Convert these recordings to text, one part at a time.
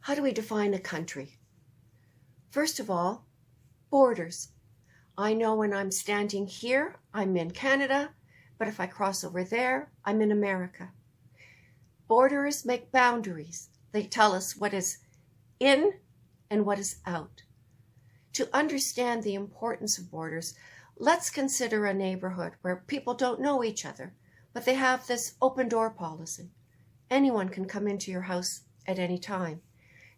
How do we define a country? First of all, borders. I know when I'm standing here, I'm in Canada, but if I cross over there, I'm in America. Borders make boundaries. They tell us what is in and what is out. To understand the importance of borders, let's consider a neighborhood where people don't know each other, but they have this open door policy. Anyone can come into your house at any time.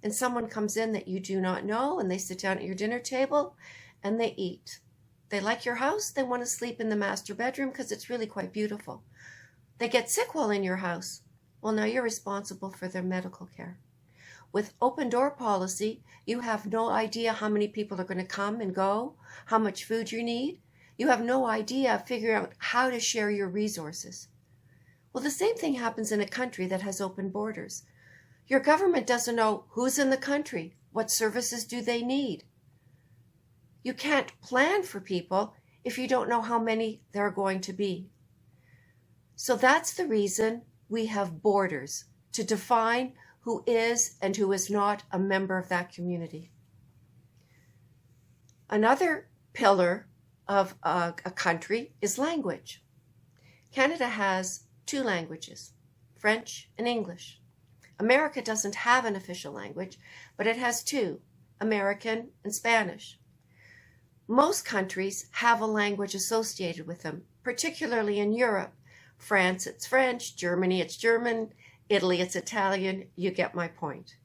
And someone comes in that you do not know, and they sit down at your dinner table and they eat. They like your house. They want to sleep in the master bedroom because it's really quite beautiful. They get sick while in your house. Well, now you're responsible for their medical care. With open door policy, you have no idea how many people are going to come and go, how much food you need. You have no idea of figuring out how to share your resources. Well, the same thing happens in a country that has open borders. Your government doesn't know who's in the country, what services do they need. You can't plan for people if you don't know how many there are going to be. So that's the reason we have borders, to define who is and who is not a member of that community. Another pillar of a country is language. Canada has 2 languages, French and English. America doesn't have an official language, but it has 2, American and Spanish. Most countries have a language associated with them, particularly in Europe. France, it's French. Germany, it's German. Italy, it's Italian. You get my point.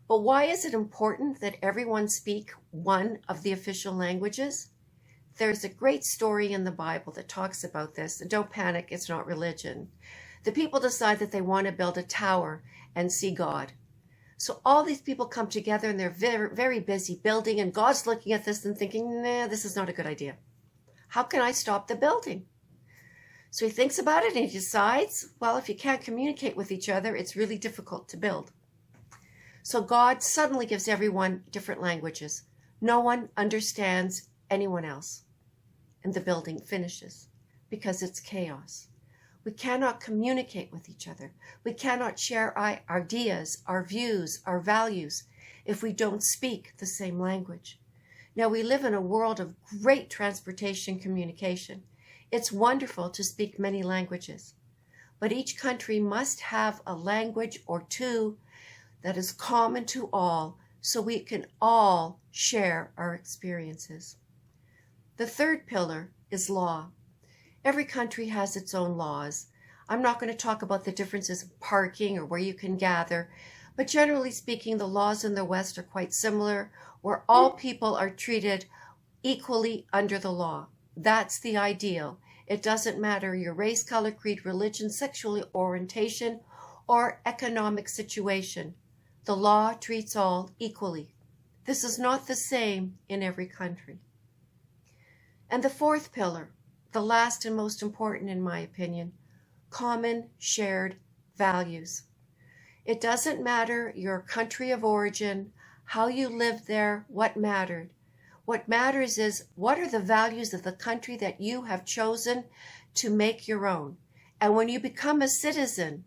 But why is it important that everyone speak one of the official languages? There's a great story in the Bible that talks about this. And don't panic, it's not religion. The people decide that they want to build a tower and see God. So all these people come together and they're very, very busy building, and God's looking at this and thinking, nah, this is not a good idea. How can I stop the building? So he thinks about it and he decides, well, if you can't communicate with each other, it's really difficult to build. So God suddenly gives everyone different languages. No one understands anyone else. And the building finishes because it's chaos. We cannot communicate with each other. We cannot share our ideas, our views, our values if we don't speak the same language. Now, we live in a world of great transportation communication. It's wonderful to speak many languages, but each country must have a language or 2 that is common to all so we can all share our experiences. The third pillar is law. Every country has its own laws. I'm not going to talk about the differences of parking or where you can gather, but generally speaking, the laws in the West are quite similar, where all people are treated equally under the law. That's the ideal. It doesn't matter your race, color, creed, religion, sexual orientation, or economic situation. The law treats all equally. This is not the same in every country. And the fourth pillar, the last and most important in my opinion, common shared values. It doesn't matter your country of origin, how you lived there, what mattered. What matters is, what are the values of the country that you have chosen to make your own? And when you become a citizen,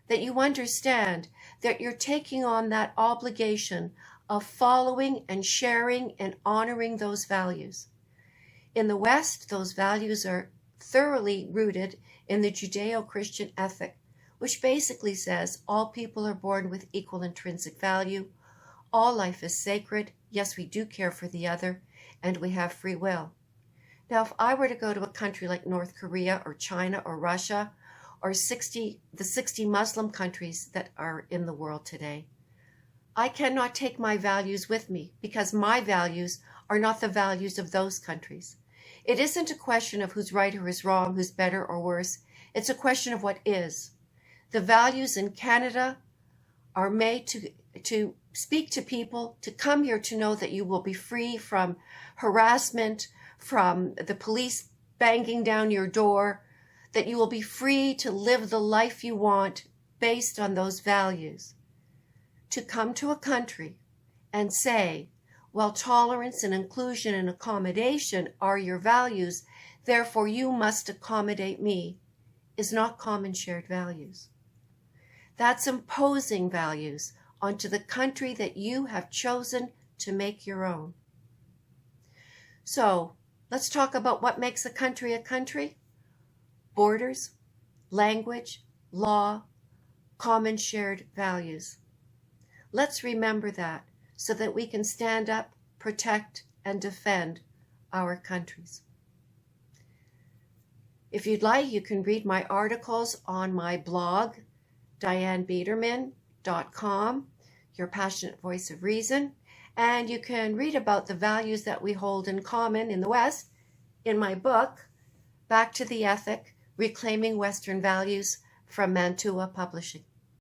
that you understand that you're taking on that obligation of following and sharing and honoring those values. In the West, those values are thoroughly rooted in the Judeo-Christian ethic, which basically says all people are born with equal intrinsic value, all life is sacred, yes, we do care for the other, and we have free will. Now, if I were to go to a country like North Korea or China or Russia or the 60 Muslim countries that are in the world today, I cannot take my values with me because my values are not the values of those countries. It isn't a question of who's right or who's wrong, who's better or worse. It's a question of what is. The values in Canada are made to speak to people, to come here to know that you will be free from harassment, from the police banging down your door, that you will be free to live the life you want based on those values. To come to a country and say, well, tolerance and inclusion and accommodation are your values, therefore you must accommodate me, is not common shared values. That's imposing values onto the country that you have chosen to make your own. So let's talk about what makes a country a country. Borders, language, law, common shared values. Let's remember that so that we can stand up, protect, and defend our countries. If you'd like, you can read my articles on my blog, dianebiederman.com, Your Passionate Voice of Reason, and you can read about the values that we hold in common in the West in my book, Back to the Ethic, Reclaiming Western Values, from Mantua Publishing.